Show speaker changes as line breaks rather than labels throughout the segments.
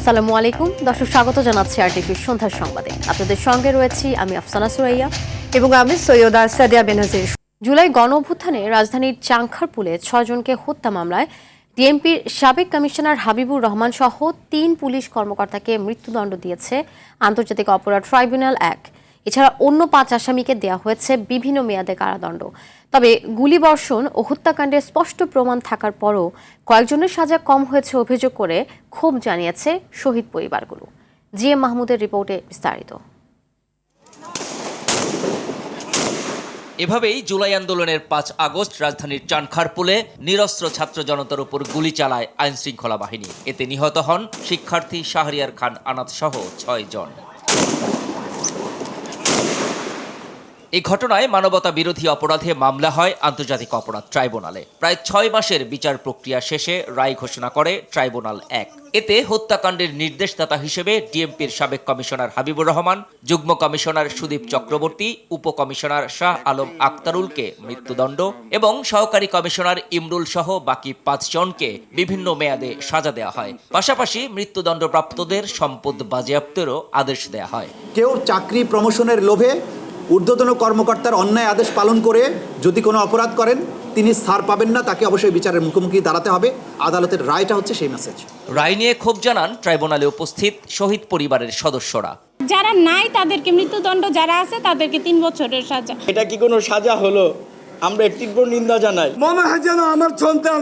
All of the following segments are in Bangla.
আসসালামু আলাইকুম দর্শক, স্বাগত জানাচ্ছি আরটিভির সন্ধ্যার সংবাদে। আপনাদের সঙ্গে রয়েছি আমি আফসানা সুরাইয়া
এবং আমি সৈয়দা সাদিয়া বেনাজির।
জুলাই গণঅভ্যুত্থানে রাজধানীর চাংখারপুলে ৬ জনকে হত্যা মামলায় ডিএমপির সাবেক কমিশনার হাবিবুর রহমান সহ ৩ পুলিশ কর্মকর্তাকে মৃত্যুদণ্ড দিয়েছে আন্তর্জাতিক অপরাধ ট্রাইব্যুনাল ১। এছাড়া অন্য ৫ আসামিকে দেওয়া হয়েছে বিভিন্ন মেয়াদে কারাদণ্ড। তবে গুলিবর্ষণ ও হত্যাকাণ্ডের স্পষ্ট প্রমাণ থাকার পরও কয়েকজনের সাজা কম হয়েছে অভিযোগ করে ক্ষোভ জানিয়েছে শহীদ পরিবারগুলো। জিএম মাহমুদের রিপোর্টে বিস্তারিত।
এভাবেই জুলাই আন্দোলনের ৫ আগস্ট রাজধানীর চানখারপুলে নিরস্ত্র ছাত্র জনতার উপর গুলি চালায় আইনশৃঙ্খলা বাহিনী। এতে নিহত হন শিক্ষার্থী শাহরিয়ার খান আনাত সহ ৬ জন। এই ঘটনায় মানবতা বিরোধী অপরাধে মামলা হয় আন্তর্জাতিক অপরাধ ট্রাইব্যুনালে। প্রায় ৬ মাসের বিচার প্রক্রিয়া শেষে রায় ঘোষণা করে ট্রাইব্যুনাল ১। এতে হত্যাকাণ্ডের নির্দেশদাতা হিসেবে ডিএমপির সাবেক কমিশনার হাবিবুর রহমান, যুগ্ম কমিশনার সুদীপ চক্রবর্তী, উপকমিশনার শাহ আলম আক্তারুলকে মৃত্যুদণ্ড এবং সহকারী কমিশনার ইমরুল সহ বাকি ৫ জনকে বিভিন্ন মেয়াদে সাজা দেওয়া হয়। পাশাপাশি মৃত্যুদণ্ডপ্রাপ্তদের সম্পদ বাজেয়াপ্তেরও আদেশ দেওয়া হয়।
কেউ চাকরি প্রমোশনের লোভে ঊর্ধ্বতন কর্মকর্তার অন্যায় আদেশ পালন করে যদি কোনো অপরাধ করেন তিনি ছাড় পাবেন না, তাকে অবশ্যই বিচারের মুখোমুখি দাঁড়াতে হবে। আদালতের রায়টা হচ্ছে সেই মেসেজ।
রায় নিয়ে ক্ষোভ জানান ট্রাইব্যুনালে উপস্থিত শহীদ পরিবারের সদস্যরা।
যারা নাই তাদেরকে মৃত্যুদণ্ড, যারা আছে তাদেরকে ৩ বছরের সাজা।
এটা কি কোনো সাজা হলো? আমরা তীব্র নিন্দা জানাই।
মনে হয় যেন আমার সন্তান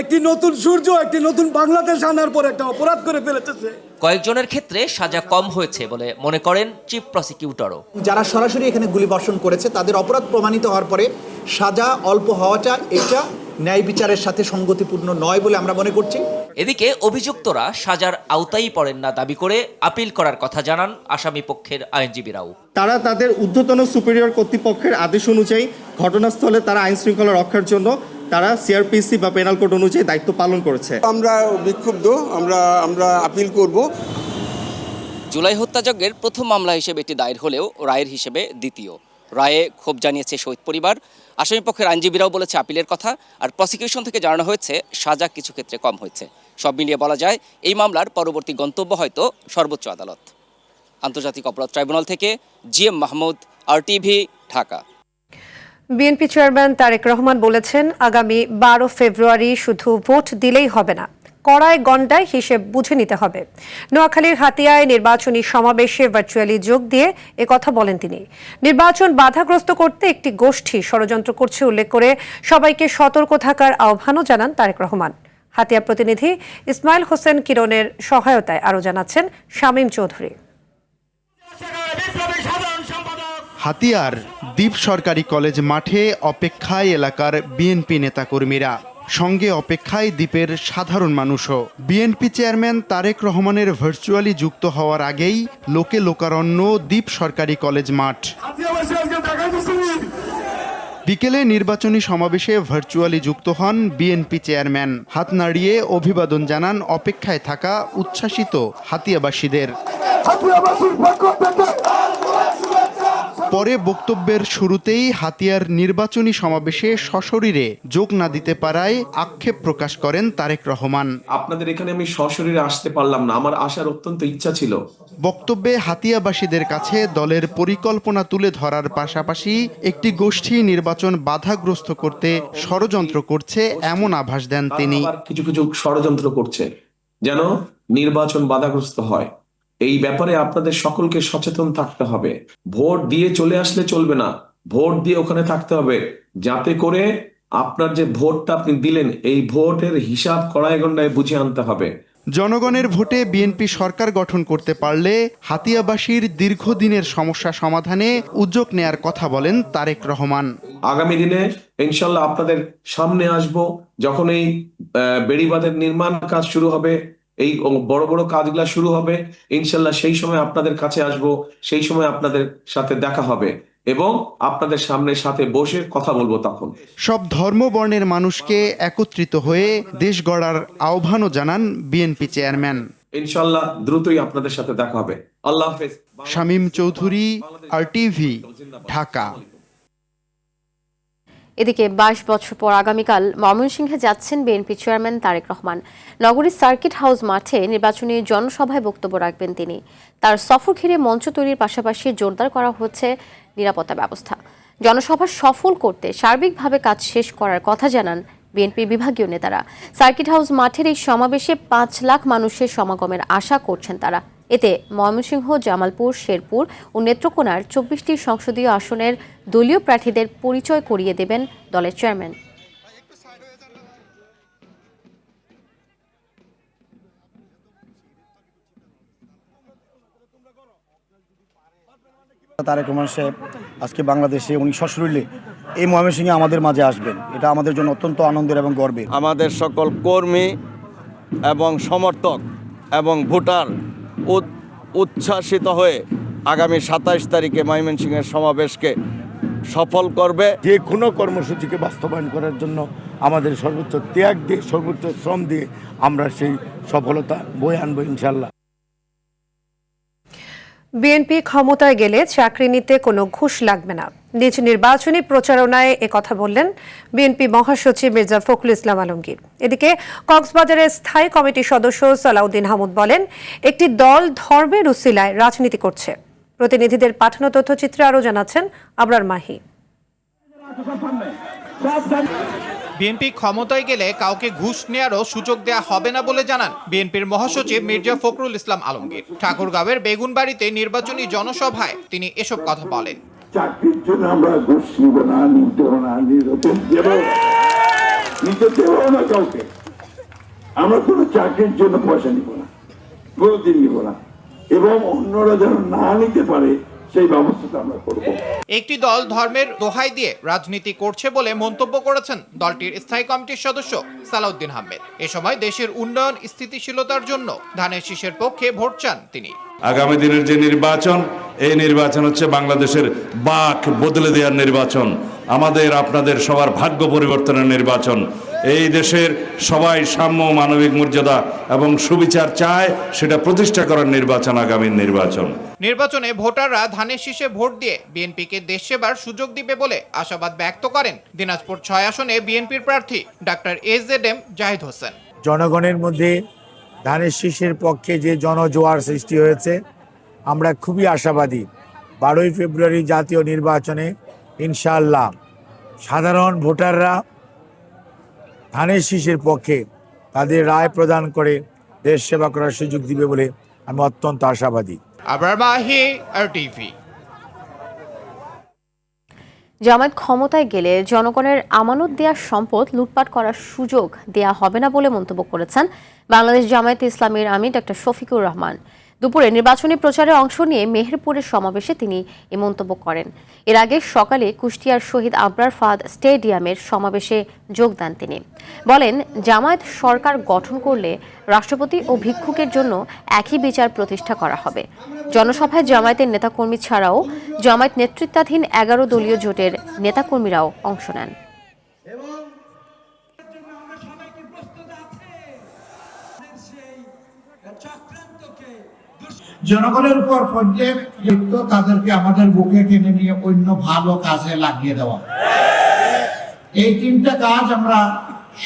একটি নতুন সূর্য, একটি নতুন বাংলাদেশ আনার পর একটা অপরাধ করে ফেলেছে।
কয়েকজনের ক্ষেত্রে সাজা কম হয়েছে বলে মনে করেন চিফ প্রসিকিউটরও।
যারা সরাসরি এখানে গুলি বর্ষণ করেছে তাদের অপরাধ প্রমাণিত হওয়ার পরে সাজা অল্প হওয়াটা এটা ন্যায় বিচারের সাথে সঙ্গতিপূর্ণ নয় বলে আমরা মনে করছি।
এদিকে অভিযুক্তরা সাজার আওতায় পড়েন না দাবি করে আপিল করার কথা জানান আসামি পক্ষের আইনজীবীরাও।
তারা তাদের ঊর্ধ্বতন সুপিরিয়র কর্তৃপক্ষের আদেশ অনুযায়ী ঘটনাস্থলে তারা আইন শৃঙ্খলা রক্ষার জন্য তারা সিআরপিসি বা পেনাল কোড অনুযায়ী দায়িত্ব পালন করেছে।
আমরা বিক্ষুব্ধ, আমরা আপিল করব।
জুলাই হত্যাযজ্ঞের প্রথম মামলা হিসেবে এটি দায়ের হলেও রায়ের হিসেবে দ্বিতীয়। রায়ে ক্ষোভ জানিয়েছে শহীদ পরিবার। আসামিপক্ষের আইনজীবীরাও বলেছে আপিলের কথা, আর প্রসিকিউশন থেকে জানানো হয়েছে সাজা কিছু ক্ষেত্রে কম হয়েছে। সব মিলিয়ে বলা যায় এই মামলার পরবর্তী গন্তব্য হয়তো সর্বোচ্চ আদালত। আন্তর্জাতিক অপরাধ ট্রাইব্যুনাল থেকে GM Mahmud, RTV, Dhaka.
BNP chairman Tarique Rahman বলেছেন, আগামী ১২ ফেব্রুয়ারি শুধু ভোট দিলেই হবে না, কড়ায় গণ্ডায় হিসেব বুঝে নিতে হবে। নোয়াখালীর হাতিয়ায় নির্বাচনী সমাবেশে ভার্চুয়ালি যোগ দিয়ে একথা বলেন তিনি। নির্বাচন বাধাগ্রস্ত করতে একটি গোষ্ঠী ষড়যন্ত্র করছে উল্লেখ করে সবাইকে সতর্ক থাকার আহ্বানও জানান তারেক রহমান। হাতিয়া প্রতিনিধি ইসমাইল হোসেন কিরণের সহায়তায় আরও জানাচ্ছেন শামীম চৌধুরী।
হাতিয়ার দ্বীপ সরকারি কলেজ মাঠে অপেক্ষায় এলাকার বিএনপি নেতাকর্মীরা, সঙ্গে অপেক্ষায় দ্বীপের সাধারণ মানুষও। বিএনপি চেয়ারম্যান তারেক রহমানের ভার্চুয়ালি যুক্ত হওয়ার আগেই লোকে লোকারণ্য দ্বীপ সরকারি কলেজ মাঠ। বিকেলে নির্বাচনী সমাবেশে ভার্চুয়ালি যুক্ত হন বিএনপি চেয়ারম্যান। হাত নাড়িয়ে অভিবাদন জানান অপেক্ষায় থাকা উচ্ছ্বাসিত হাতিয়াবাসীদের। পরে বক্তব্যের শুরুতেই হাতিয়ার নির্বাচনী সমাবেশে সশরীরে যোগ না দিতে পারায় আক্ষেপ প্রকাশ করেন তারেক রহমান।
আপনাদের এখানে আমি সশরীরে আসতে পারলাম না, আমার আসার অত্যন্ত ইচ্ছা ছিল।
বক্তব্যে হাতিয়াবাসীদের কাছে দলের পরিকল্পনা তুলে ধরার পাশাপাশি একটি গোষ্ঠী নির্বাচন বাধাগ্রস্ত করতে ষড়যন্ত্র করছে এমন আভাস দেন তিনি।
কিছু কিছু ষড়যন্ত্র করছে যেন নির্বাচন বাধাগ্রস্ত হয়। এই ব্যাপারে আপনাদের সকলকে সচেতন থাকতে হবে। ভোট দিয়ে চলে আসলে চলবে না, ভোট দিয়ে ওখানে থাকতে হবে, যাতে করে আপনার যে ভোটটা আপনি দিলেন এই ভোটের হিসাব কড়ায় গণ্ডায় বুঝে আনতে হবে।
জনগণের ভোটে বিএনপি সরকার গঠন করতে পারলে হাতিয়াবাসীর দীর্ঘদিনের সমস্যা সমাধানে উদ্যোগ নেয়ার কথা বলেন তারেক রহমান।
আগামী দিনে ইনশাল্লাহ আপনাদের সামনে আসব, যখন এই বেড়িবাঁধের নির্মাণ কাজ শুরু হবে, এই বড় বড় কাজগুলা শুরু হবে, ইনশাল্লাহ সেই সময় আপনাদের কাছে আসব, সেই সময় আপনাদের সাথে দেখা হবে এবং আপনাদের সাথে বসে কথা বলবো। তখন
সব ধর্ম বর্ণের মানুষকে একত্রিত হয়ে দেশ গড়ার আহ্বানও জানান বিএনপি চেয়ারম্যান।
ইনশাল্লাহ দ্রুতই আপনাদের সাথে দেখা হবে। আল্লাহ হাফেজ।
শামীম চৌধুরী, আরটিভি, ঢাকা।
এদিকে 22 বছর পর আগামীকাল ময়মনসিংহে যাচ্ছেন বিএনপি চেয়ারম্যান তারেক রহমান। নগরীর সার্কিট হাউস মাঠে নির্বাচনী জনসভায় বক্তব্য রাখবেন তিনি। তার সফর ঘিরে মঞ্চ তৈরির পাশাপাশি জোরদার করা হচ্ছে নিরাপত্তা ব্যবস্থা। জনসভা সফল করতে সার্বিকভাবে কাজ শেষ করার কথা জানান বিএনপি বিভাগীয় নেতারা। সার্কিট হাউস মাঠের এই সমাবেশে 5 লাখ মানুষের সমাগমের আশা করছেন তারা। এতে ময়মনসিংহ, জামালপুর, শেরপুর ও নেত্রকোনার 24টি সংসদীয় আসনের দলীয় প্রার্থীদের পরিচয় করিয়ে দেবেন দলের চেয়ারম্যান।
তারেক রহমান সাহেব আজকে বাংলাদেশে উনি সশরীরে এই ময়মনসিংহে আমাদের মাঝে আসবেন, এটা আমাদের জন্য অত্যন্ত আনন্দের এবং গর্বের।
আমাদের সকল কর্মী এবং সমর্থক এবং ভোটার উচ্ছ্বাসিত হয়ে আগামী 27 তারিখে ময়মনসিংহের সমাবেশকে সফল করবে।
যে কোনো কর্মসূচিকে বাস্তবায়ন করার জন্য আমাদের সর্বোচ্চ ত্যাগ দিয়ে, সর্বোচ্চ শ্রম দিয়ে আমরা সেই সফলতা বয়ে আনবো ইনশাল্লাহ।
বিএনপি ক্ষমতায় গেলে চাকরি নিতে কোনো ঘুষ লাগবে না, নিজ নির্বাচনী প্রচারণায় কথা বললেন বিএনপি মহাসচিব মির্জা ফখরুল ইসলাম আলমগীর। এদিকে কক্সবাজারের স্থায়ী কমিটির সদস্য সালাউদ্দিন আহমদ বলেন, একটি দল ধর্মের উসিলায় রাজনীতি করছে। প্রতিনিধিদের পাঠানো তথ্যচিত্রে আরও জানাচ্ছেন আবরার মাহি।
বিএনপি ক্ষমতায় গেলে কাউকে ঘুষ নেয়ারও সুযোগ দেয়া হবে না বলে জানান বিএনপির মহাসচিব মির্জা ফখরুল ইসলাম আলমগীর। ঠাকুরগাঁওয়ের বেগুনবাড়িতে নির্বাচনী জনসভায় তিনি এসব কথা বলেন।
চাকরির জন্য আমরা ঘুষ নিব না, নিতে দেব না কাউকে। আমরা কোনো চাকরির জন্য পয়সা নিব না, কোনোদিন নিব না, এবং অন্যরা যেন না নিতে পারে সেই ব্যবস্থা আমরা করব।
একটি দল ধর্মের দোহাই দিয়ে রাজনীতি করছে বলে মন্তব্য করেছেন দলটির স্থায়ী কমিটির সদস্য সালাউদ্দিন আহমেদ। এ সময় দেশের উন্নয়ন স্থিতিশীলতার জন্য ধানের শীষের পক্ষে ভোট চান তিনি।
আগামী দিনের যে নির্বাচন, এই নির্বাচন হচ্ছে বাংলাদেশের বাক বদলে দেওয়ার নির্বাচন, আমাদের আপনাদের সবার ভাগ্য পরিবর্তনের নির্বাচন। এই দেশের সবাই সাম্য, মানবিক মর্যাদা এবং সুবিচার চায়, সেটা প্রতিষ্ঠা করার নির্বাচন আগামী নির্বাচন।
নির্বাচনে ভোটাররা ধানের শীষে ভোট দিয়ে বিএনপিকে দেশ সেবার সুযোগ দিবে বলে আশাবাদ ব্যক্ত করেন দিনাজপুর 6 আসনে বিএনপির প্রার্থী ডাক্তার AZM জাহিদ হোসেন।
জনগণের মধ্যে ধানের শীষের পক্ষে যে জনজোয়ার সৃষ্টি হয়েছে, আমরা খুবই আশাবাদী 12ই ফেব্রুয়ারি জাতীয় নির্বাচনে ইনশাআল্লাহ সাধারণ ভোটাররা ধানের শীষের পক্ষে তাদের রায় প্রদান করে দেশ সেবা করার সুযোগ দিবে বলে আমি অত্যন্ত আশাবাদী।
আবরার মাহি, RTV।
জামায়াত ক্ষমতায় গেলে জনগণের আমানত দেওয়া সম্পদ লুটপাট করার সুযোগ দেয়া হবে না বলে মন্তব্য করেছেন বাংলাদেশ জামায়াতে ইসলামীর আমির ডক্টর শফিকুর রহমান। দুপুরে নির্বাচনী প্রচারে অংশ নিয়ে মেহেরপুরের সমাবেশে তিনি এই মন্তব্য করেন। এর আগে সকালে কুষ্টিয়ার শহীদ আবরার ফাদ স্টেডিয়ামের সমাবেশে যোগ দেন তিনি। বলেন, জামায়াত সরকার গঠন করলে রাষ্ট্রপতি ও ভিক্ষুকের জন্য একই বিচার প্রতিষ্ঠা করা হবে। জনসভায় জামায়াতের নেতাকর্মী ছাড়াও জামায়াত নেতৃত্বাধীন 11 দলীয় জোটের নেতাকর্মীরাও অংশ নেন।
জনগণের উপর পর্যাপ্ত তাদেরকে আমাদের বুকে টেনে নিয়ে অন্য ভালো কাজে লাগিয়ে দেওয়া, এই 3টা কাজ আমরা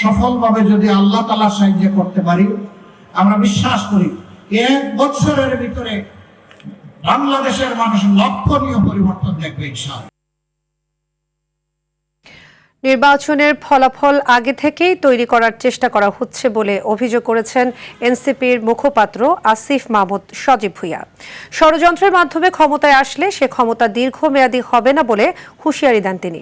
সফলভাবে যদি আল্লাহ তাআলার সাহায্যে করতে পারি, আমরা বিশ্বাস করি 1 বছরের ভিতরে বাংলাদেশের মানুষ লক্ষণীয় পরিবর্তন দেখবে ইনশাআল্লাহ।
নির্বাচনের ফলাফল আগে থেকেই তৈরি করার চেষ্টা করা হচ্ছে বলে অভিযোগ করেছেন এনসিপির মুখপাত্র আসিফ মাহমুদ সজীব ভুঁইয়া। ষড়যন্ত্রের মাধ্যমে ক্ষমতায় আসলে সে ক্ষমতা দীর্ঘমেয়াদী হবে না বলে হুঁশিয়ারি দেন তিনি।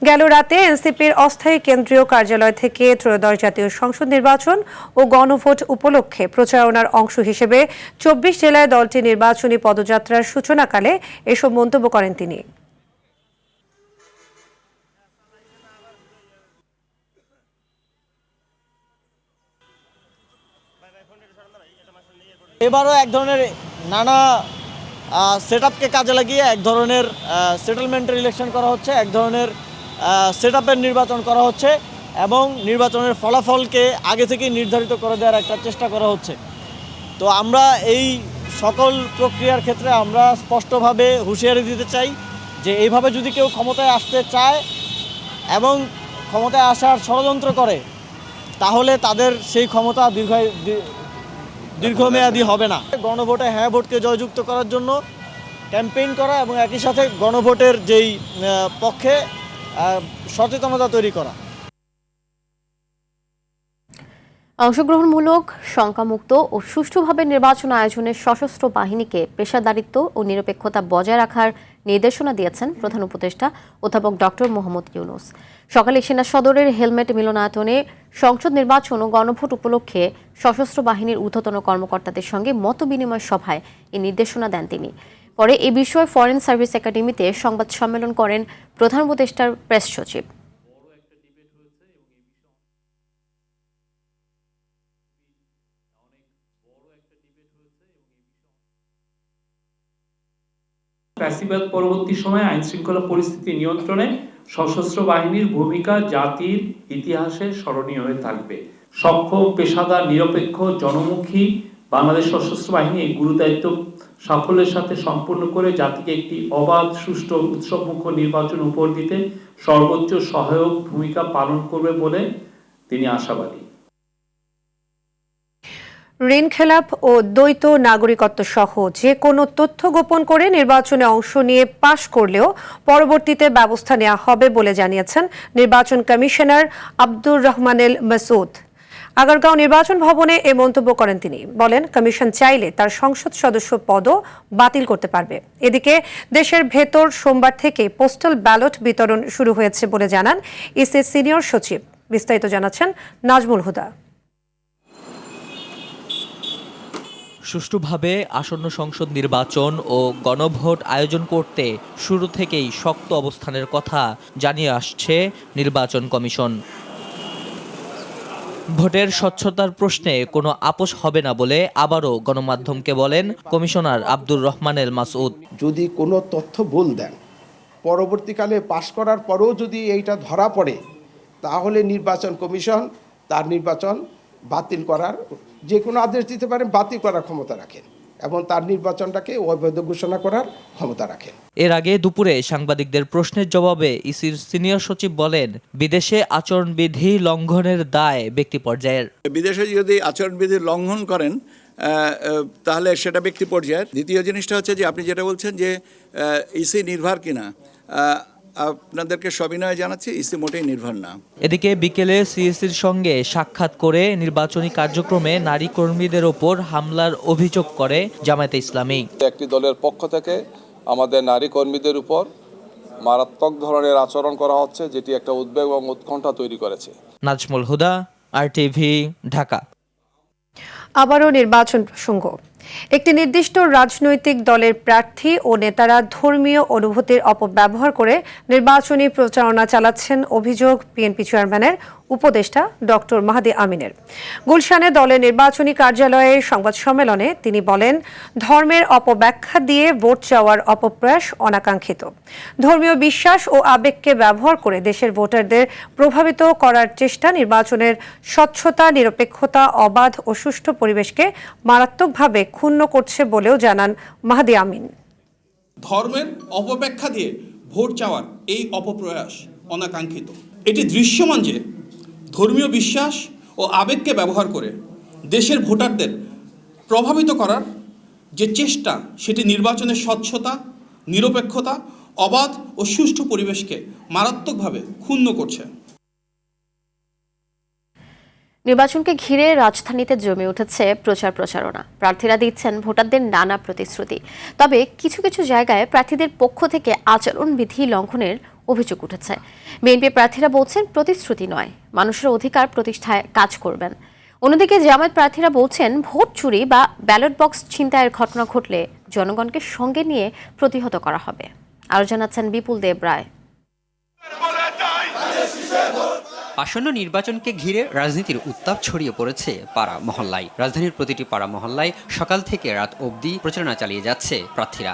গেল রাতে এনসিপির অস্থায়ী কেন্দ্রীয় কার্যালয় থেকে ত্রয়োদশ জাতীয় সংসদ নির্বাচন ও গণভোট উপলক্ষে প্রচারণার অংশ হিসেবে 24 জেলায় দলটির নির্বাচনী পদযাত্রার সূচনাকালে এসব মন্তব্য করেন তিনি।
এবারও এক ধরনের নানা সেটআপকে কাজে লাগিয়ে এক ধরনের সেটেলমেন্টের ইলেকশন করা হচ্ছে, এক ধরনের সেটআপের নির্বাচন করা হচ্ছে এবং নির্বাচনের ফলাফলকে আগে থেকেই নির্ধারিত করে দেওয়ার একটা চেষ্টা করা হচ্ছে। তো আমরা এই সকল প্রক্রিয়ার ক্ষেত্রে আমরা স্পষ্টভাবে হুঁশিয়ারি দিতে চাই যে এইভাবে যদি কেউ ক্ষমতায় আসতে চায় এবং ক্ষমতায় আসার ষড়যন্ত্র করে, তাহলে তাদের সেই ক্ষমতা দীর্ঘমেয়াদী হবে না। গণভোটে হ্যাঁ ভোটকে জয়যুক্ত করার জন্য ক্যাম্পেইন করা এবং একই সাথে গণভোটের যেই পক্ষে সচেতনতা তৈরি করা।
অংশগ্রহণমূলক, শঙ্কামুক্ত ও সুষ্ঠুভাবে নির্বাচন আয়োজনে সশস্ত্র বাহিনীকে পেশাদারিত্ব ও নিরপেক্ষতা বজায় রাখার নির্দেশনা দিয়েছেন প্রধান উপদেষ্টা অধ্যাপক ডক্টর মোহাম্মদ ইউনূস। সকালে সেনা সদরের হেলমেট মিলনায়তনে সংসদ নির্বাচন ও গণভোট উপলক্ষে সশস্ত্র বাহিনীর ঊর্ধ্বতন কর্মকর্তাদের সঙ্গে মতবিনিময় সভায় এই নির্দেশনা দেন তিনি। পরে এ বিষয়ে ফরেন সার্ভিস একাডেমিতে সংবাদ সম্মেলন করেন প্রধান উপদেষ্টার প্রেস সচিব।
ফ্যাসিবাদ পরবর্তী সময়ে আইন শৃঙ্খলা পরিস্থিতি নিয়ন্ত্রণে সশস্ত্র বাহিনীর ভূমিকা জাতির ইতিহাসে স্মরণীয় হয়ে থাকবে। সক্ষম, পেশাদার, নিরপেক্ষ, জনমুখী বাংলাদেশ সশস্ত্র বাহিনী এই গুরুদায়িত্ব সাফল্যের সাথে সম্পূর্ণ করে জাতিকে একটি অবাধ, সুষ্ঠু, উৎসবমুখর নির্বাচন উপহার দিতে সর্বোচ্চ সহায়ক ভূমিকা পালন করবে বলে তিনি আশাবাদী।
ঋণ খেলাপ ও দ্বৈত নাগরিকত্ব সহ যে কোনো তথ্য গোপন করে নির্বাচনে অংশ নিয়ে পাশ করলেও পরবর্তীতে ব্যবস্থা নেওয়া হবে বলে জানিয়েছেন নির্বাচন কমিশনার আব্দুর রহমানেল মাসুদ। আগারগাঁও নির্বাচন ভবনে এ মন্তব্য করেন তিনি। বলেন, কমিশন চাইলে তার সংসদ সদস্য পদও বাতিল করতে পারবে। এদিকে দেশের ভেতর সোমবার থেকে পোস্টাল ব্যালট বিতরণ শুরু হয়েছে বলে জানান ইসির সিনিয়র সচিব। বিস্তারিত জানাচ্ছেন নাজমুল হুদা।
সুষ্ঠুভাবে আসন্ন সংসদ নির্বাচন ও গণভোট আয়োজন করতে শুরু থেকেই শক্ত অবস্থানের কথা জানিয়ে আসছে নির্বাচন কমিশন। ভোটের স্বচ্ছতার প্রশ্নে কোনো আপোষ হবে না বলে আবারও গণমাধ্যমকে বলেন কমিশনার আব্দুর রহমানেল মাসুদ।
যদি কোনো তথ্য ভুল দেন, পরবর্তীকালে পাশ করার পরেও যদি এইটা ধরা পড়ে, তাহলে নির্বাচন কমিশন তার নির্বাচন বাতিল করার যে কোনো আদেশ দিতে পারেন, বাতিল করার ক্ষমতা রাখেন এবং তার নির্বাচনটাকে অবৈধ ঘোষণা করার ক্ষমতা রাখেন।
এর আগে দুপুরে সাংবাদিকদের প্রশ্নের জবাবে ইসির সিনিয়র সচিব বলেন, বিদেশে আচরণবিধি লঙ্ঘনের দায় ব্যক্তি পর্যায়ের।
বিদেশে যদি আচরণবিধি লঙ্ঘন করেন তাহলে সেটা ব্যক্তি পর্যায়ের। দ্বিতীয় জিনিসটা হচ্ছে যে আপনি যেটা বলছেন যে ইসি নির্ভর কিনা, আপনাদেরকে সবিনয়ে জানাচ্ছি, ইসি মোটেই নির্ভর না।
এদিকে বিকেলে সিএসির সঙ্গে সাক্ষাৎ করে নির্বাচনী কার্যক্রমে নারী কর্মীদের ওপর হামলার অভিযোগ করে জামায়াতে ইসলামী।
একটি দলের পক্ষ থেকে আমাদের নারী কর্মীদের উপর মারাত্মক ধরনের আচরণ করা হচ্ছে, যেটি একটা উদ্বেগ এবং উৎকণ্ঠা তৈরি করেছে।
নাজমুল হুদা, RTV, ঢাকা।
আবারও নির্বাচন প্রসঙ্গ। একটি নির্দিষ্ট রাজনৈতিক দলের প্রার্থী ও নেতারা ধর্মীয় অনুভূতির অপব্যবহার করে নির্বাচনী প্রচারণা চালাচ্ছেন অভিযোগ বিএনপি চেয়ারম্যানের উপদেষ্টা ডক্টর মাহদি আমিনের। গুলশানে দলের নির্বাচনী কার্যালয়ে সংবাদ সম্মেলনে তিনি বলেন, ধর্মের অপব্যাখ্যা দিয়ে ভোট চাওয়ার অপপ্রয়াস অনাকাঙ্ক্ষিত। ধর্মীয় বিশ্বাস ও আবেগকে ব্যবহার করে দেশের ভোটারদের প্রভাবিত করার চেষ্টা নির্বাচনের স্বচ্ছতা, নিরপেক্ষতা, অবাধ ও সুষ্ঠু পরিবেশকে মারাত্মকভাবে ক্ষুণ্ণ করছে বলেও জানান মাহদি আমিন।
ধর্মের অপব্যাখ্যা দিয়ে ভোট চাওয়ার এই অপপ্রয়াস অনাকাঙ্ক্ষিত। এটি দৃশ্যমান যে ধর্মীয় বিশ্বাস ও আবেগকে ব্যবহার করে দেশের ভোটারদের প্রভাবিত করার যে চেষ্টা, সেটি নির্বাচনের স্বচ্ছতা, নিরপেক্ষতা, অবাধ ও সুষ্ঠু পরিবেশকে মারাত্মকভাবে ক্ষুণ্ণ করছে।
নির্বাচনকে ঘিরে রাজধানীতে জমে উঠেছে প্রচারণা। প্রার্থীরা দিচ্ছেন ভোটারদের নানা প্রতিশ্রুতি। তবে কিছু কিছু জায়গায় প্রার্থীদের পক্ষ থেকে আচরণবিধি লঙ্ঘনের অভিযোগ উঠেছে। বিএনপি প্রার্থীরা বলছেন প্রতিশ্রুতি নয়, মানুষের অধিকার প্রতিষ্ঠায় কাজ করবেন। অন্যদিকে জামায়াত প্রার্থীরা বলছেন ভোট চুরি বা ব্যালট বক্স ছিনতাইয়ের ঘটনা ঘটলে জনগণকে সঙ্গে নিয়ে প্রতিহত করা হবে। আরও জানাচ্ছেন বিপুল দেব রায়।
আসন্ন নির্বাচনকে ঘিরে রাজনীতির উত্তাপ ছড়িয়ে পড়েছে পাড়া মহল্লায়। রাজধানীর প্রতিটি পাড়া মহল্লায় সকাল থেকে রাত অবধি প্রচারণা চালিয়ে যাচ্ছে প্রার্থীরা।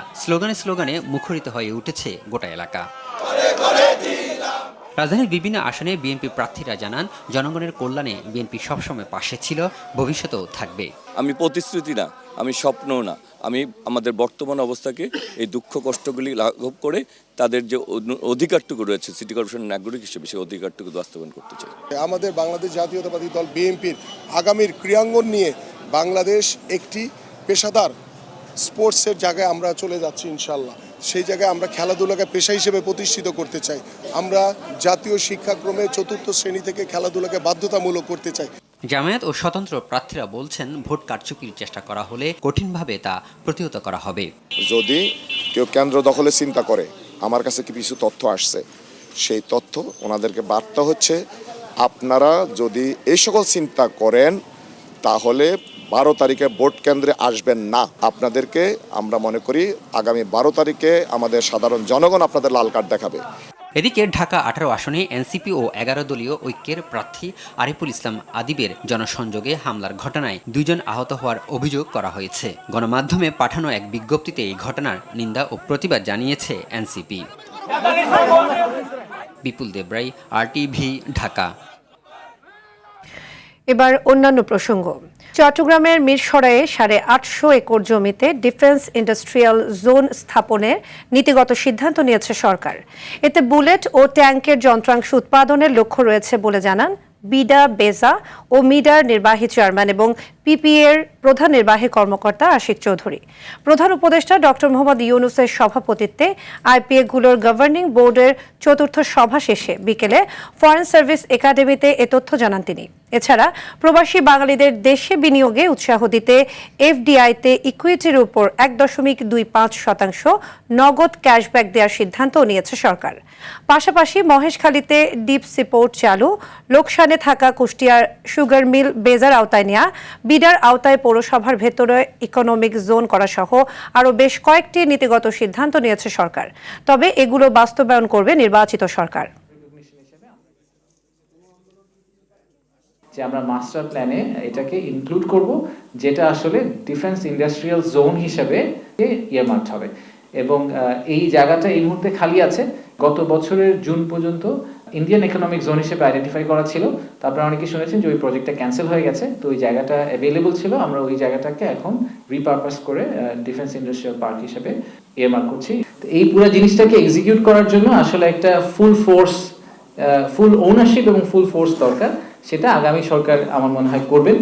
স্লোগানে মুখরিত হয়ে উঠেছে গোটা এলাকা। রাজধানীর বিভিন্ন আসনে বিএনপি প্রার্থীরা জানান, জনগণের কল্যাণে বিএনপি সবসময় পাশে ছিল, ভবিষ্যতেও থাকবে।
আমি প্রতিশ্রুতি না,
আমি স্বপ্নও না, আমি আমাদের বর্তমান অবস্থাকে এই দুঃখ কষ্টগুলি লাঘব করে তাদের যে অধিকারটুকু রয়েছে সিটি কর্পোরেশনের নাগরিক হিসেবে সেই অধিকারটুকু বাস্তবায়ন করতে চাই।
আমাদের বাংলাদেশ জাতীয়তাবাদী দল বিএনপির আগামীর ক্রীড়াঙ্গন নিয়ে বাংলাদেশ একটি পেশাদার স্পোর্টসের জায়গায় আমরা চলে যাচ্ছি ইনশাল্লাহ। সেই জায়গায় আমরা খেলাধুলাকে পেশা হিসেবে প্রতিষ্ঠিত করতে চাই। আমরা জাতীয় শিক্ষাক্রমে 4র্থ শ্রেণী থেকে খেলাধুলাকে বাধ্যতামূলক করতে চাই।
জামায়াত ও স্বতন্ত্র প্রার্থীরা বলছেন ভোট কারচুপির চেষ্টা করা হলে কঠিনভাবে তা প্রতিহত করা হবে।
যদি কেউ কেন্দ্র দখলে চিন্তা করে, আমার কাছে কিছু তথ্য আসছে, সেই তথ্য ওনাদেরকে বার্তা হচ্ছে আপনারা যদি এই সকল চিন্তা করেন তাহলে 12 তারিখে ভোট কেন্দ্রে আসবেন না। আপনাদেরকে আমরা মনে করি আগামী 12 তারিখে আমাদের সাধারণ জনগণ আপনাদের লাল কার্ড দেখাবে।
এদিকে ঢাকা 18 আসনে এনসিপি ও 11 দলীয় ঐক্যের প্রার্থী আরিফুল ইসলাম আদিবের জনসংযোগে হামলার ঘটনায় 2 জন আহত হওয়ার অভিযোগ করা হয়েছে। গণমাধ্যমে পাঠানো এক বিজ্ঞপ্তিতে এই ঘটনার নিন্দা ও প্রতিবাদ জানিয়েছে এনসিপি। বিপুল দেবরাই, RTV, ঢাকা।
এবার অন্যান্য প্রসঙ্গ। চট্টগ্রামের মিরসরাইয়ে 850 একর জমিতে ডিফেন্স ইন্ডাস্ট্রিয়াল জোন স্থাপনের নীতিগত সিদ্ধান্ত নিয়েছে সরকার। এতে বুলেট ও ট্যাঙ্কের যন্ত্রাংশ উৎপাদনের লক্ষ্য রয়েছে বলে জানান বিডা, বেজা ও মিডার নির্বাহী চেয়ারম্যান এবং পিপিএর প্রধান নির্বাহী কর্মকর্তা আশিক চৌধুরী। প্রধান উপদেষ্টা ডক্টর মোহাম্মদ ইউনূসের সভাপতিত্বে আইপিএগুলোর গভর্নিং বোর্ডের 4র্থ সভা শেষে বিকেলে ফরেন সার্ভিস একাডেমিতে এ তথ্য জানান তিনি। এছাড়া প্রবাসী বাঙালিদের দেশে বিনিয়োগে উৎসাহ দিতে এফডিআইতে ইকুইটির উপর 1.25% নগদ ক্যাশব্যাক দেওয়ার সিদ্ধান্ত নিয়েছে সরকার। পাশাপাশি মহেশখালীতে ডিপ সিপোর্ট চালু, লোকসানে থাকা কুষ্টিয়ার সুগার মিল বেজার আওতায় নেওয়া, বিডার আওতায় পৌরসভার ভেতরে ইকোনমিক জোন করা সহ আরও বেশ কয়েকটি নীতিগত সিদ্ধান্ত নিয়েছে সরকার। তবে এগুলো বাস্তবায়ন করবে নির্বাচিত সরকার।
যে আমরা মাস্টার প্ল্যানে এটাকে ইনক্লুড করব, যেটা আসলে ডিফেন্স ইন্ডাস্ট্রিয়াল জোন হিসেবে ইয়ারমার্কড হবে এবং এই জায়গাটা এই মুহূর্তে খালি আছে। গত বছরের জুন পর্যন্ত ইন্ডিয়ান ইকোনমিক জোন হিসেবে আইডেন্টিফাই করা ছিল। তারপরে অনেকে শুনেছেন যে ওই প্রজেক্টটা ক্যান্সেল হয়ে গেছে, তো ওই জায়গাটা অ্যাভেলেবল ছিল। আমরা ওই জায়গাটাকে এখন রিপারপাস করে ডিফেন্স ইন্ডাস্ট্রিয়াল পার্ক হিসেবে ইয়ারমার্ক করছি। তো এই পুরো জিনিসটাকে এক্সিকিউট করার জন্য আসলে একটা ফুল ওনারশিপ এবং ফুল ফোর্স দরকার। সেটা আগামী সরকার আমার মনে হয় করবেন।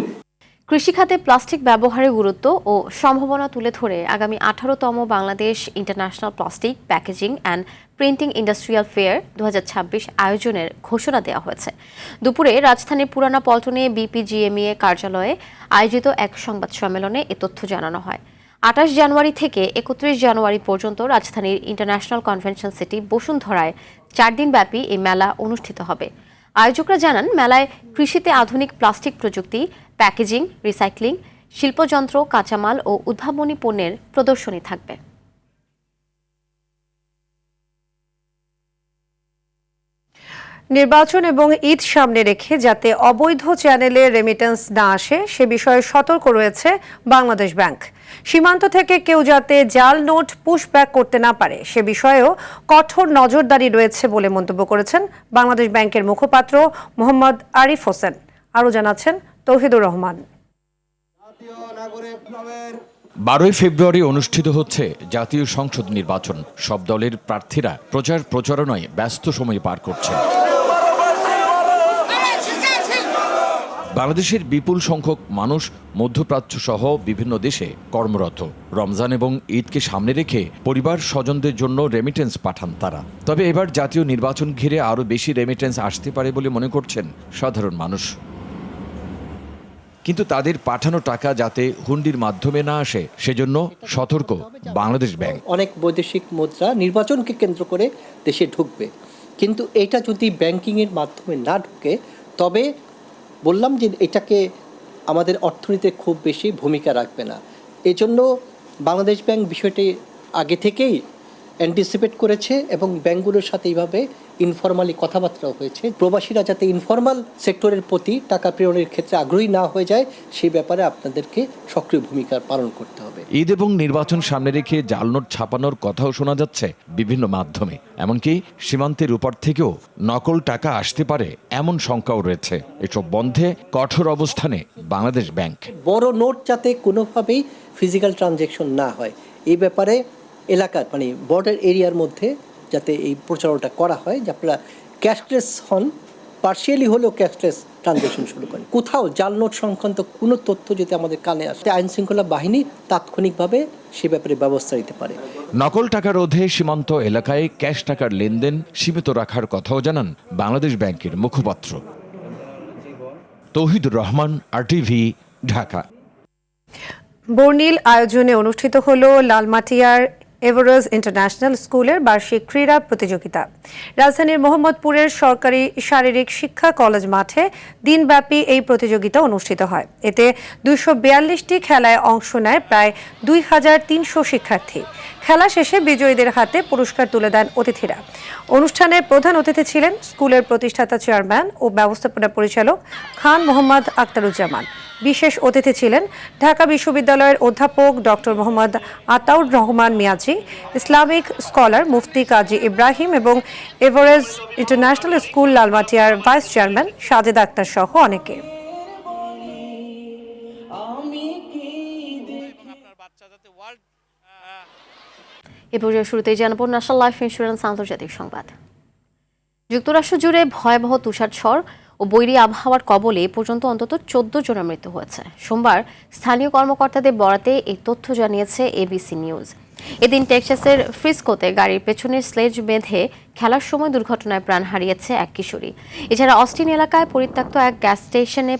কৃষিখাতে প্লাস্টিক ব্যবহারের গুরুত্ব ও সম্ভাবনা তুলে ধরে আগামী 18তম Bangladesh international plastic packaging and printing industrial fair 2026 আয়োজনের ঘোষণা দেওয়া হয়েছে। দুপুরে রাজধানীর পুরানা পল্টনে বিপিজিএমইএ কার্যালয়ে আয়োজিত এক সংবাদ সম্মেলনে এ তথ্য জানানো হয়। 28 জানুয়ারি থেকে 31 জানুয়ারি পর্যন্ত রাজধানীর ইন্টারন্যাশনাল কনভেনশন সিটি বসুন্ধরায় 4 দিনব্যাপী এই মেলা অনুষ্ঠিত হবে। আয়োজকরা জানান, মেলায় কৃষিতে আধুনিক প্লাস্টিক প্রযুক্তি, প্যাকেজিং, রিসাইক্লিং, শিল্পযন্ত্র, কাঁচামাল ও উদ্ভাবনী পণ্যের প্রদর্শনী থাকবে।
নির্বাচন এবং ঈদ সামনে রেখে যাতে অবৈধ চ্যানেলে রেমিটেন্স না আসে সে বিষয়ে সতর্ক রয়েছে বাংলাদেশ ব্যাংক। সীমান্ত থেকে কেউ যাতে জাল নোট পুশব্যাক করতে না পারে সে বিষয়েও কঠোর নজরদারি রয়েছে বলে মন্তব্য করেছেন বাংলাদেশ ব্যাংকের মুখপাত্র মোহাম্মদ আরিফ হোসেন। আরও জানাচ্ছেন তৌহিদুর রহমান।
12 ফেব্রুয়ারি অনুষ্ঠিত হচ্ছে জাতীয় সংসদ নির্বাচন। সব দলের প্রার্থীরা প্রচারণায় ব্যস্ত সময় পার করছেন। বাংলাদেশের বিপুল সংখ্যক মানুষ মধ্যপ্রাচ্য সহ বিভিন্ন দেশে কর্মরত। রমজান এবং ঈদকে সামনে রেখে পরিবার স্বজনদের জন্য রেমিটেন্স পাঠান তারা। তবে এবার জাতীয় নির্বাচন ঘিরে আরও বেশি রেমিটেন্স আসতে পারে বলে মনে করছেন সাধারণ মানুষ। কিন্তু তাদের পাঠানো টাকা যাতে হুন্ডির মাধ্যমে না আসে সেজন্য সতর্ক বাংলাদেশ ব্যাংক।
অনেক বৈদেশিক মুদ্রা নির্বাচনকে কেন্দ্র করে দেশে ঢুকবে, কিন্তু এটা যদি ব্যাংকিংয়ের মাধ্যমে না ঢুকে তবে বললাম যে এটাকে আমাদের অর্থনীতিতে খুব বেশি ভূমিকা রাখবে না। এজন্য বাংলাদেশ ব্যাংক বিষয়টি আগে থেকেই অ্যান্টিসিপেট করেছে এবং ব্যাংকগুলোর সাথে এইভাবে ইনফরমালি কথাবার্তাও হয়েছে। প্রবাসীরা যাতে ইনফরমাল সেক্টরের প্রতি টাকা প্রেরণের ক্ষেত্রে আগ্রহী না হয়ে যায় সেই ব্যাপারে আপনাদেরকে সক্রিয় ভূমিকা পালন করতে হবে।
ঈদ এবং নির্বাচন সামনে রেখে জাল নোট ছাপানোর কথাও শোনা যাচ্ছে বিভিন্ন মাধ্যমে। এমনকি সীমান্তের উপর থেকেও নকল টাকা আসতে পারে এমন শঙ্কাও রয়েছে। এসব বন্ধে কঠোর অবস্থানে বাংলাদেশ ব্যাংক।
বড় নোট যাতে কোনোভাবেই ফিজিক্যাল ট্রানজ্যাকশন না হয় এই ব্যাপারে এলাকার মানে বর্ডার এরিয়ার মধ্যে যাতে এই প্রচারণাটা করা হয় যে আপনারা ক্যাশলেস হন, পার্শিয়ালি হলেও ক্যাশলেস ট্রানজ্যাকশন শুরু করেন। কোথাও জাল নোট সংক্রান্ত কোনো তথ্য যদি আমাদের কানে আসে, আইন শৃঙ্খলা বাহিনী তাৎক্ষণিকভাবে সে ব্যাপারে ব্যবস্থা নিতে পারে।
নকল টাকা রোধে সীমান্ত এলাকায় ক্যাশ টাকার লেনদেন সীমিত রাখার কথাও জানান বাংলাদেশ ব্যাংকের মুখপাত্র। তৌহিদুর রহমান, RTV, ঢাকা।
বর্ণিল আয়োজনে অনুষ্ঠিত হলো লালমাটিয়ার এভারেজ ইন্টারন্যাশনাল স্কুলের বার্ষিক ক্রীড়া প্রতিযোগিতা। রাজধানীর মোহাম্মদপুরের সরকারি শারীরিক শিক্ষা কলেজ মাঠে দিনব্যাপী এই প্রতিযোগিতা অনুষ্ঠিত হয়। এতে 242টি খেলায় অংশ নেয় প্রায় 2300 শিক্ষার্থী। খেলা শেষে বিজয়ীদের হাতে পুরস্কার তুলে দেন অতিথিরা। অনুষ্ঠানে প্রধান অতিথি ছিলেন স্কুলের প্রতিষ্ঠাতা চেয়ারম্যান ও ব্যবস্থাপনা পরিচালক খান মোহাম্মদ আখতারুজ্জামান। বিশেষ অতিথি ছিলেন ঢাকা বিশ্ববিদ্যালয়ের অধ্যাপক doctor Mohammad Ataur Rahman Miaji, Islamic scholar Mufti Kazi Ibrahim এবং এভারেজ ইন্টারন্যাশনাল স্কুল লালমাটিয়ার ভাইস চেয়ারম্যান সাজেদ আক্তার সহ অনেকে।
এ পর্যায়ে শুরুতেই জানাবো ন্যাশনাল লাইফ ইন্স্যুরেন্স আন্তর্জাতিক সংবাদ। যুক্তরাষ্ট্র জুড়ে ভয়াবহ তুষারঝড় ও বৈরী আবহাওয়ার কবলে এ পর্যন্ত অন্তত 14 জনের মৃত্যু হয়েছে। সোমবার স্থানীয় কর্মকর্তাদের বরাতে এই তথ্য জানিয়েছে ABC নিউজ। এদিন টেক্সাসের ফ্রিস্কোতে গাড়ির পেছনের স্লেজ বেঁধে খেলার সময় দুর্ঘটনায় প্রাণ হারিয়েছে এক কিশোরী। এছাড়া অস্টিন এলাকায় পরিত্যক্ত এক গ্যাস স্টেশনে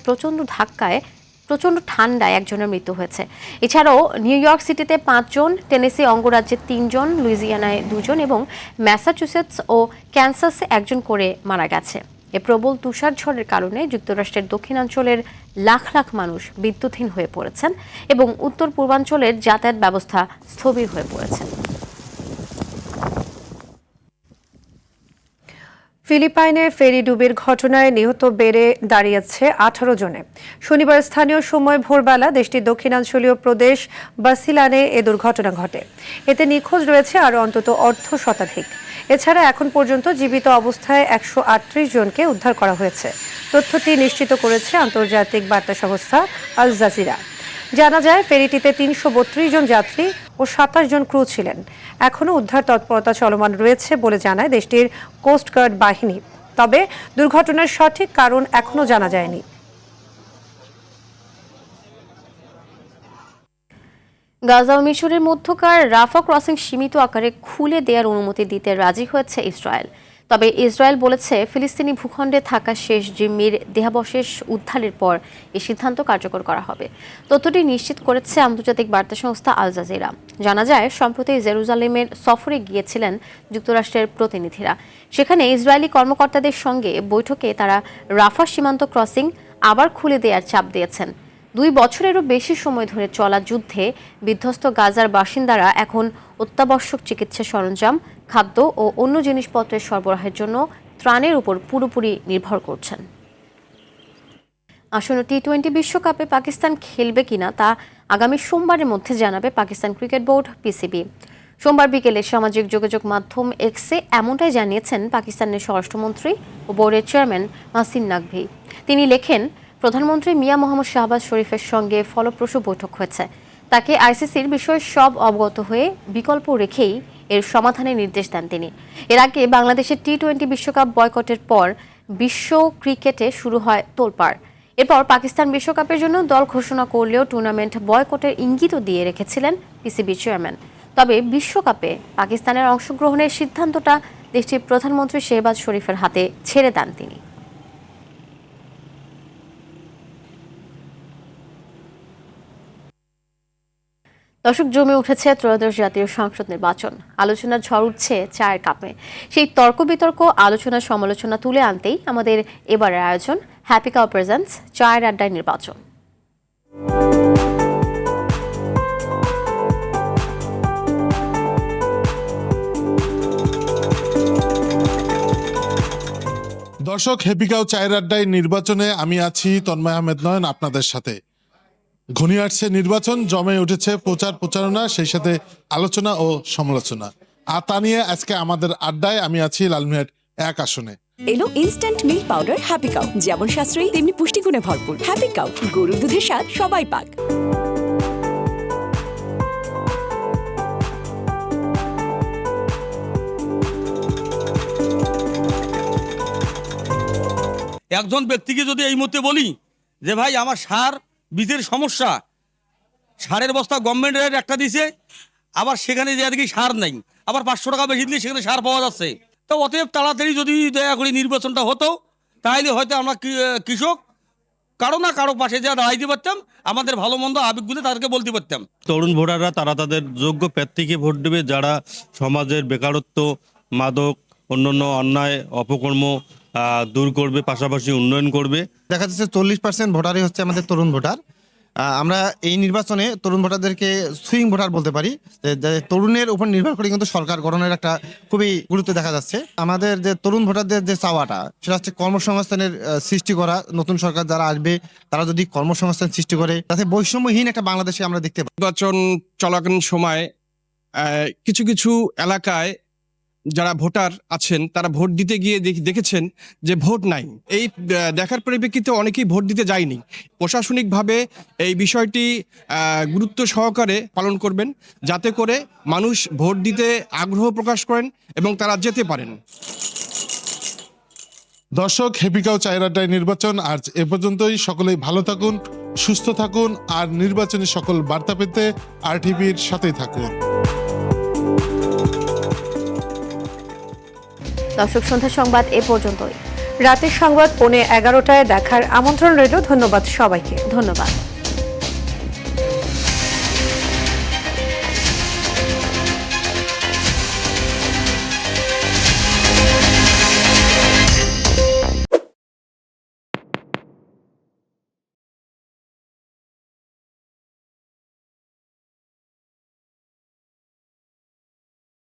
প্রচণ্ড ঠান্ডায় একজনের মৃত্যু হয়েছে। এছাড়াও নিউ ইয়র্ক সিটিতে 5 জন, টেনেসি অঙ্গরাজ্যে 3 জন, লুইজিয়ানায় 2 জন এবং ম্যাসাচুসেটস ও ক্যানসাসে 1 জন করে মারা গেছে। এ প্রবল তুষারঝড়ের কারণে যুক্তরাষ্ট্রের দক্ষিণাঞ্চলের লাখ লাখ মানুষ বিদ্যুৎহীন হয়ে পড়েছেন এবং উত্তর পূর্বাঞ্চলের যাতায়াত ব্যবস্থা স্থবির হয়ে পড়েছে।
ফিলিপাইনে ফেরি ডুবির ঘটনায় নিহত বেড়ে দাঁড়িয়েছে 18 জনে। শনিবার স্থানীয় সময় ভোরবেলা দেশটির দক্ষিণাঞ্চলীয় প্রদেশ বাসিলানে এ দুর্ঘটনা ঘটে। এতে নিখোঁজ রয়েছে আরও অন্তত অর্ধশতাধিক। এছাড়া এখন পর্যন্ত জীবিত অবস্থায় 138 জনকে উদ্ধার করা হয়েছে। তথ্যটি নিশ্চিত করেছে আন্তর্জাতিক বার্তা সংস্থা আল জাজিরা। জানা যায় ফেরিটিতে 332 জন যাত্রী ও 27 জন ক্রু ছিলেন। এখনও উদ্ধার তৎপরতা চলমান রয়েছে বলে জানায় দেশটির কোস্টগার্ড বাহিনী। তবে দুর্ঘটনার সঠিক কারণ এখনও জানা যায়নি।
গাজা ও মিশরের মধ্যকার রাফা ক্রসিং সীমিত আকারে খুলে দেওয়ার অনুমতি দিতে রাজি হয়েছে ইসরায়েল। তবে ইসরায়েল বলেছে ফিলিস্তিনি ভূখণ্ডে থাকা শেষ জিম্মির দেহাবশেষ উদ্ধারের পর এই সিদ্ধান্ত কার্যকর করা হবে। তথ্যটি নিশ্চিত করেছে আন্তর্জাতিক বার্তা সংস্থা আল জাজিরা। জানা যায় সম্প্রতি জেরুজালেমের সফরে গিয়েছিলেন যুক্তরাষ্ট্রের প্রতিনিধিরা। সেখানে ইসরায়েলি কর্মকর্তাদের সঙ্গে বৈঠকে তারা রাফা সীমান্ত ক্রসিং আবার খুলে দেওয়ার চাপ দিয়েছেন। 2 বছরেরও বেশি সময় ধরে চলা যুদ্ধে বিধ্বস্ত গাজার বাসিন্দারা এখন অত্যাবশ্যক চিকিৎসা সরঞ্জাম, খাদ্য ও অন্য জিনিসপত্রের সরবরাহের জন্য ত্রাণের উপর পুরোপুরি নির্ভর করছেন। আসন্ন টি-20 বিশ্বকাপে পাকিস্তান খেলবে কিনা তা আগামী সোমবারের মধ্যে জানাবে পাকিস্তান ক্রিকেট বোর্ড PCB। সোমবার বিকেলে সামাজিক যোগাযোগ মাধ্যম এক্সে এমনটাই জানিয়েছেন পাকিস্তানের স্বরাষ্ট্রমন্ত্রী ও বোর্ডের চেয়ারম্যান মাসিন নাকভি। তিনি লেখেন, প্রধানমন্ত্রী মিয়া মোহাম্মদ শাহবাজ শরীফের সঙ্গে ফলপ্রসূ বৈঠক হয়েছে। তাকে আইসিসির বিষয়ে সব অবগত হয়ে বিকল্প রেখেই এর সমাধানের নির্দেশ দেন তিনি। এর আগে বাংলাদেশের টি-20 বিশ্বকাপ বয়কটের পর বিশ্ব ক্রিকেটে শুরু হয় তোলপাড়। এরপর পাকিস্তান বিশ্বকাপের জন্য দল ঘোষণা করলেও টুর্নামেন্ট বয়কটের ইঙ্গিতও দিয়ে রেখেছিলেন পিসিবি চেয়ারম্যান। তবে বিশ্বকাপে পাকিস্তানের অংশগ্রহণের সিদ্ধান্তটা দেশটির প্রধানমন্ত্রী শেহবাজ শরীফের হাতে ছেড়ে দেন তিনি। দর্শক, জমে উঠেছে ত্রয়োদশ জাতীয় সংসদ নির্বাচন। আলোচনার ঝড় উঠছে চায়ের কাপে। সেই তর্ক বিতর্ক, আলোচনা সমালোচনা তুলে আনতেই আমাদের এবারের আয়োজন হ্যাপি কাপ প্রেজেন্টস চায়ের আড্ডায় নির্বাচন।
দর্শক, হ্যাপি কাপ চায়ের আড্ডায় নির্বাচনে আমি আছি তন্ময় আহমেদ নয়ন আপনাদের সাথে। ঘনিয়ে আসছে নির্বাচন, জমে উঠেছে প্রচার প্রচারণা, সেই সাথে আলোচনা ও সমালোচনা। আর তা নিয়ে আজকে আমাদের আড্ডায় আমি আছি লালমিয়ার 1 আসনে।
এলো instant milk powder happy cow, যেমন সাশ্রয়ী তেমনি পুষ্টিগুণে ভরপুর। হ্যাপি কাউ, গরুর দুধের স্বাদ সবাই পাক।
একজন ব্যক্তিকে যদি এই মুহূর্তে বলি যে ভাই আমার সার বীজের সমস্যা, সারের বস্তা গভর্নমেন্টের একটা দিছে, আবার সেখানে যে দেখি সার নেই, আবার 500 টাকা বেশি দিলে সেখানে সার পাওয়া যাচ্ছে। তো অতএব তাড়াতাড়ি যদি দয়া করে নির্বাচনটা হতো, তাহলে হয়তো আমরা কৃষক কারো না কারো পাশে যা দাঁড়াইতে পারতাম, আমাদের ভালো মন্দ আবেগগুলো তাদেরকে বলতে পারতাম।
তরুণ ভোটাররা তারা তাদের যোগ্য প্রার্থীকে ভোট দেবে, যারা সমাজের বেকারত্ব, মাদক, অন্যান্য অন্যায় অপকর্ম দূর করবে, পাশাপাশি উন্নয়ন করবে।
দেখা যাচ্ছে 40% ভোটারই হচ্ছে আমাদের তরুণ ভোটার। আমরা এই নির্বাচনে তরুণ ভোটারদেরকে সুইং ভোটার বলতে পারি। তরুণের উপর নির্ভর করে কিন্তু সরকার গঠনের একটা খুবই গুরুত্ব দেখা যাচ্ছে। আমাদের যে তরুণ ভোটারদের যে চাওয়াটা, সেটা হচ্ছে কর্মসংস্থানের সৃষ্টি করা। নতুন সরকার যারা আসবে তারা যদি কর্মসংস্থান সৃষ্টি করে, তাতে বৈষম্যহীন একটা বাংলাদেশে আমরা দেখতে পাই।
নির্বাচন চলাকালীন সময় কিছু কিছু এলাকায় যারা ভোটার আছেন তারা ভোট দিতে গিয়ে দেখেছেন যে ভোট নাই। এই দেখার পরিপ্রেক্ষিতে অনেকেই ভোট দিতে যায়নি। প্রশাসনিকভাবে এই বিষয়টি গুরুত্ব সহকারে পালন করবেন, যাতে করে মানুষ ভোট দিতে আগ্রহ প্রকাশ করেন এবং তারা যেতে পারেন।
দর্শক, হেপিকাও চায়ের আড্ডায় নির্বাচন আজ এ পর্যন্তই। সকলেই ভালো থাকুন, সুস্থ থাকুন, আর নির্বাচনী সকল বার্তা পেতে RTVর সাথেই থাকুন।
দর্শক, সন্ধ্যা সংবাদ এ পর্যন্তই।
রাতের সংবাদ 11:15 দেখার আমন্ত্রণ রইল। ধন্যবাদ সবাইকে।
ধন্যবাদ।